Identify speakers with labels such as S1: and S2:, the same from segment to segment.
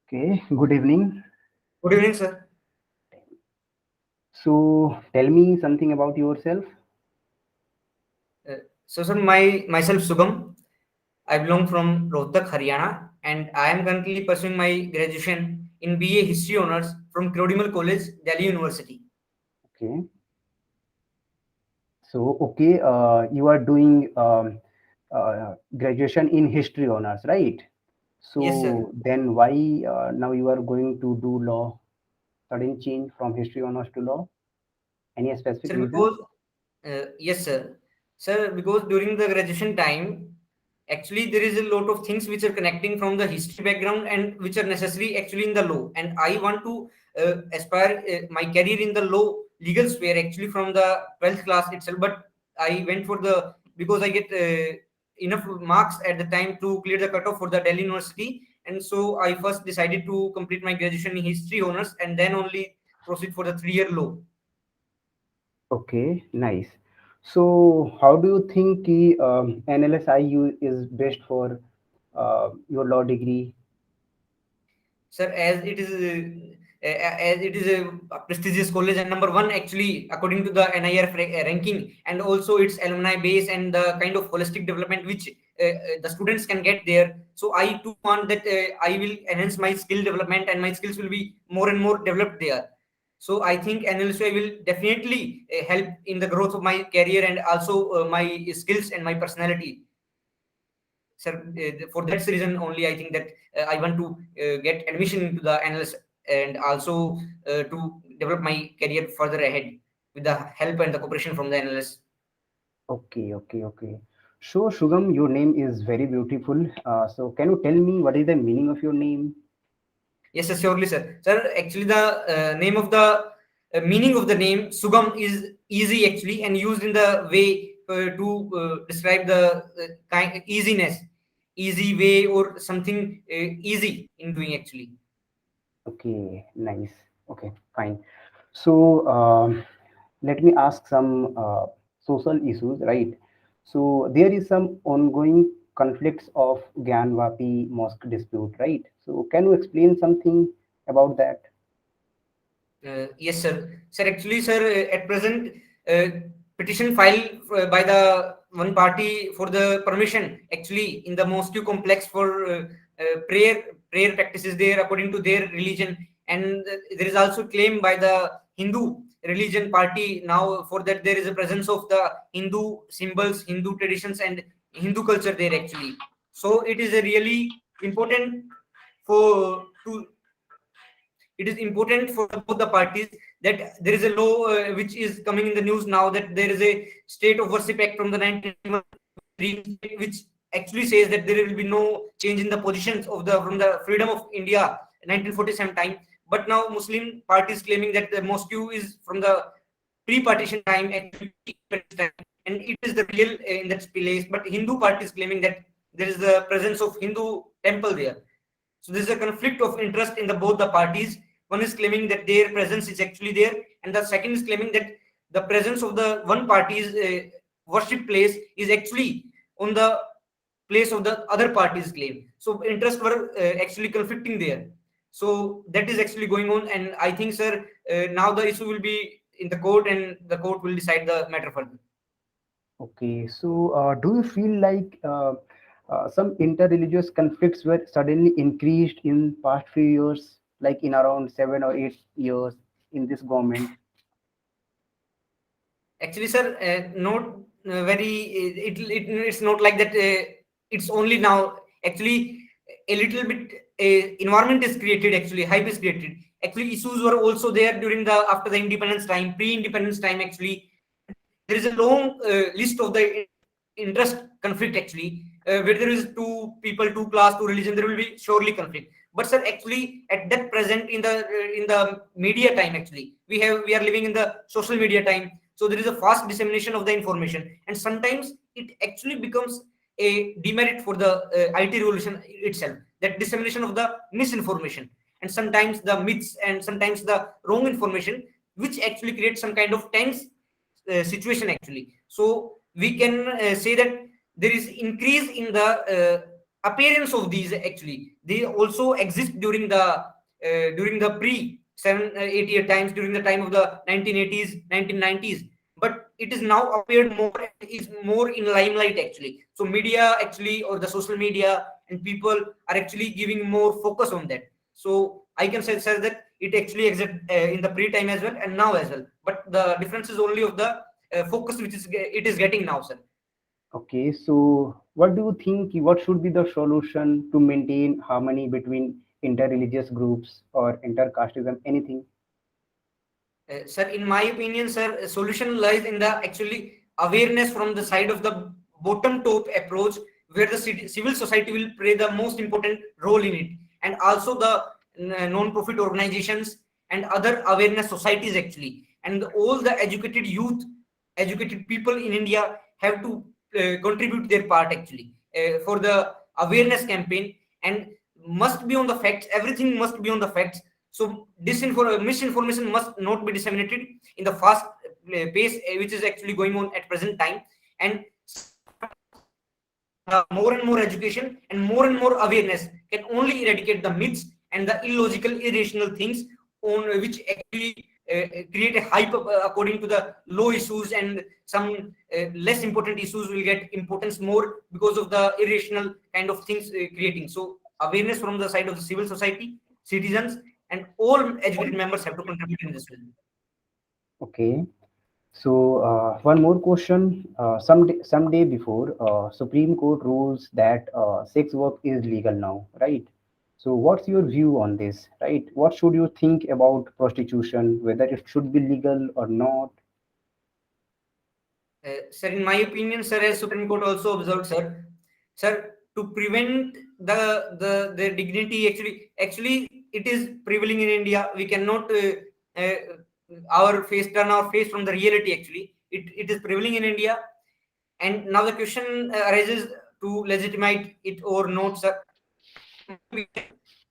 S1: Okay, good evening.
S2: Good evening, sir.
S1: So, tell me something about yourself.
S2: Sir, myself Sugam. I belong from Rohtak, Haryana, and I am currently pursuing my graduation in BA History Honors from Crodimal College, Delhi University.
S1: Okay, so you are doing graduation in history honors, right?
S2: Yes, sir.
S1: So, then why now you are going to do law? Sudden change from history honors to law? Any specific
S2: Sir,
S1: reason?
S2: because yes, sir. Sir, because during the graduation time, actually there is a lot of things which are connecting from the history background and which are necessary actually in the law. And I want to aspire my career in the law legal sphere actually from the 12th class itself. But I went for the because I get enough marks at the time to clear the cutoff for the Delhi University. And so I first decided to complete my graduation in history honors and then only proceed for the 3 year law.
S1: Okay, nice. So, how do you think the NLSIU is best for your law degree?
S2: Sir, as it is a prestigious college and number one actually according to the NIR ranking, and also its alumni base and the kind of holistic development which the students can get there. So I too want that I will enhance my skill development and my skills will be more and more developed there. So I think NLSI will definitely help in the growth of my career and also my skills and my personality. Sir, for that reason only I think that I want to get admission into the analyst and also to develop my career further ahead with the help and the cooperation from the analyst.
S1: Okay. So, Shugam, your name is very beautiful. So, can you tell me what is the meaning of your name?
S2: Yes, sir, surely, sir. Sir, actually the name of the meaning of the name Sugam is easy actually and used in the way to describe the kind easiness, easy way or something easy in doing actually.
S1: Okay, nice. Okay, fine. So, let me ask some social issues, right? So, there is some ongoing conflicts of Gyanvapi mosque dispute, right? So, can you explain something about that?
S2: Yes, sir. Sir, actually, sir, at present, uh, petition filed by the one party for the permission, actually, in the mosque complex for prayer practices there according to their religion, and there is also claim by the Hindu religion party now for that there is a presence of the Hindu symbols, Hindu traditions, and Hindu culture there actually. So it is a really important for to it is important for both the parties that there is a law which is coming in the news now that there is a state of worship act from the 1991 which actually says that there will be no change in the positions of the from the freedom of India 1947 time. But now Muslim parties claiming that the mosque is from the pre-partition time actually time, and it is the real in that place. But Hindu parties claiming that there is the presence of Hindu temple there. So there is a conflict of interest in the both the parties. One is claiming that their presence is actually there, and the second is claiming that the presence of the one party's worship place is actually on the place of the other party's claim. So interests were actually conflicting there. So that is actually going on, and I think, sir, now the issue will be in the court, and the court will decide the matter further.
S1: Okay, so do you feel like some interreligious conflicts were suddenly increased in past few years, like in around 7 or 8 years in this government?
S2: Actually, sir, not very. It's not like that. It's only now. Actually, a little bit environment is created. Actually, hype is created. Actually, issues were also there during the after the independence time, pre-independence time. Actually, there is a long list of the interest conflict actually where there is two people, two class, two religion, there will be surely conflict. But sir, actually at that present in the media time actually we are living in the social media time, so there is a fast dissemination of the information, and sometimes it actually becomes a demerit for the IT revolution itself, that dissemination of the misinformation and sometimes the myths and sometimes the wrong information which actually creates some kind of tense situation actually. So we can say that there is increase in the appearance of these actually they also exist during the pre 7 8 year times, during the time of the 1980s 1990s, but it is now appeared more and is more in limelight actually. So media actually, or the social media and people are actually giving more focus on that. So I can say, sir, that it actually exists in the pre time as well and now as well, but the difference is only of the focus which is it is getting now, sir.
S1: Okay, so what do you think? What should be the solution to maintain harmony between interreligious groups or intercasteism? Anything?
S2: Sir, in my opinion, sir, a solution lies in the actually awareness from the side of the bottom top approach, where the civil society will play the most important role in it, and also the non-profit organizations and other awareness societies actually, and all the educated youth, educated people in India have to contribute their part actually for the awareness campaign, and must be on the facts. Everything must be on the facts. So misinformation must not be disseminated in the fast pace which is actually going on at present time. And more and more education and more awareness can only eradicate the myths and the illogical, irrational things on which actually create a hype according to the low issues, and some less important issues will get importance more because of the irrational kind of things creating. So awareness from the side of the civil society, citizens, and all educated members have to contribute in this way.
S1: Okay. So one more question. Someday before Supreme Court rules that sex work is legal now, right? So what's your view on this, right? What should you think about prostitution, whether it should be legal or not?
S2: Sir, in my opinion, sir, as Supreme Court also observed, sir, to prevent the dignity actually it is prevailing in India. We cannot uh, turn our face from the reality. Actually, it is prevailing in India, and now the question arises to legitimate it or not, sir.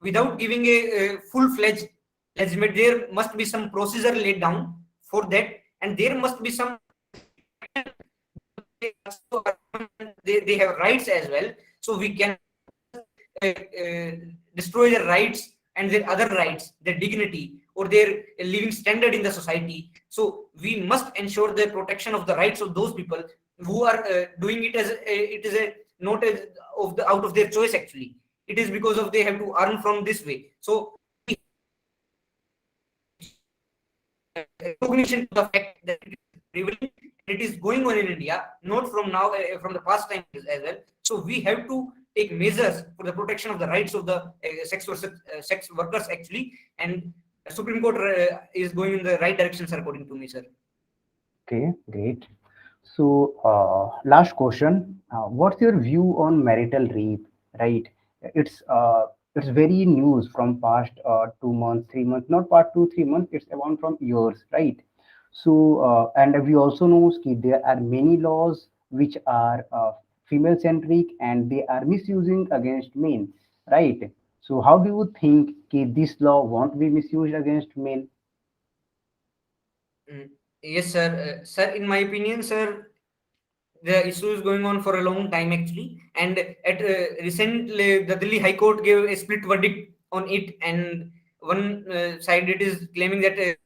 S2: Without giving a full-fledged legitimate, there must be some procedure laid down for that, and there must be some they have rights as well. So we can destroy their rights and their other rights, their dignity, or their living standard in the society. So we must ensure the protection of the rights of those people who are doing it as it is a not as of the out of their choice actually. It is because of they have to earn from this way. So recognition to the fact that it is prevalent, it is going on in India, not from now, from the past times as well. So we have to take measures for the protection of the rights of the sex workers actually, and Supreme Court is going in the right direction, sir, according to me, sir.
S1: Okay, great. So, last question. What's your view on marital rape? Right? It's very news from past 2 months, 3 months, not part 2, 3 months. It's around from years, right? So, and we also know that there are many laws which are female centric and they are misusing against men, right? So, how do you think this law won't be misused against men?
S2: Mm, yes, sir. Sir, in my opinion, sir, the issue is going on for a long time actually, and at recently the Delhi High Court gave a split verdict on it, and one side it is claiming that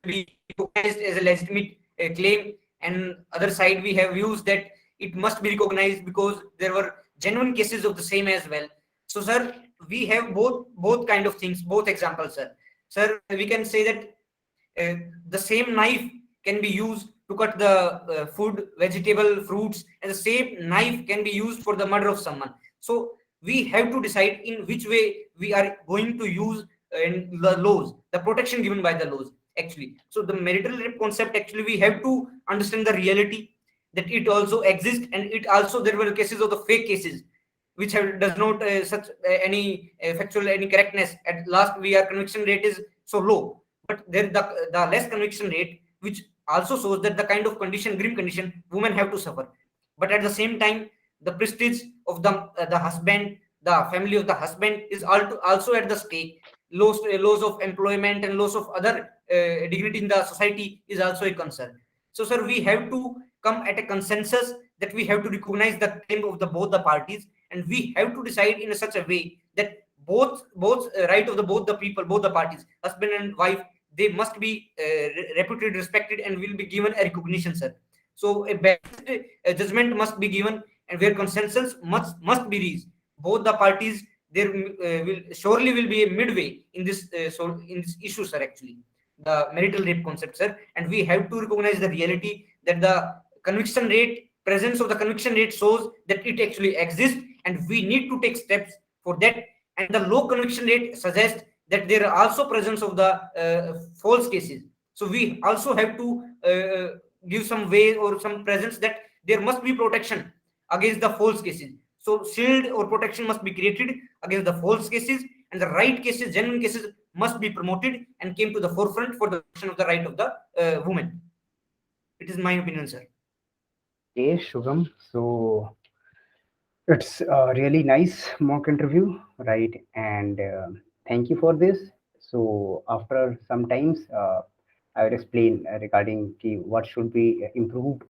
S2: be recognized as a legitimate claim, and other side we have views that it must be recognized because there were genuine cases of the same as well. So sir, we have both kind of things, both examples, sir. We can say that the same knife can be used to cut the food, vegetable, fruits, and the same knife can be used for the murder of someone. So we have to decide in which way we are going to use the laws, the protection given by the laws actually. So the marital rape concept actually we have to understand the reality that it also exists, and it also there were cases of the fake cases which does not such any factual any correctness. At last we are conviction rate is so low, but there the less conviction rate which also shows that the kind of condition, grim condition women have to suffer. But at the same time the prestige of the husband, the family of the husband is also at the stake. Loss of employment and loss of other dignity in the society is also a concern. So sir, we have to come at a consensus that we have to recognize the claim of the both the parties, and we have to decide in such a way that both right of the both the people, both the parties, husband and wife, they must be reputed, respected, and will be given a recognition, sir. So a balanced judgment must be given, and where consensus must be reached. Both the parties, there will surely will be a midway in this in this issue, sir. Actually, the marital rape concept, sir, and we have to recognize the reality that the conviction rate, presence of the conviction rate shows that it actually exists, and we need to take steps for that. And the low conviction rate suggests that there are also presence of the false cases. So we also have to give some way or some presence that there must be protection against the false cases. So shield or protection must be created against the false cases, and the right cases, genuine cases, must be promoted and came to the forefront for the protection of the right of the woman. It is my opinion, sir.
S1: Okay, Shugam. So it's a really nice mock interview, right? And thank you for this. So after some times, I will explain regarding what should be improved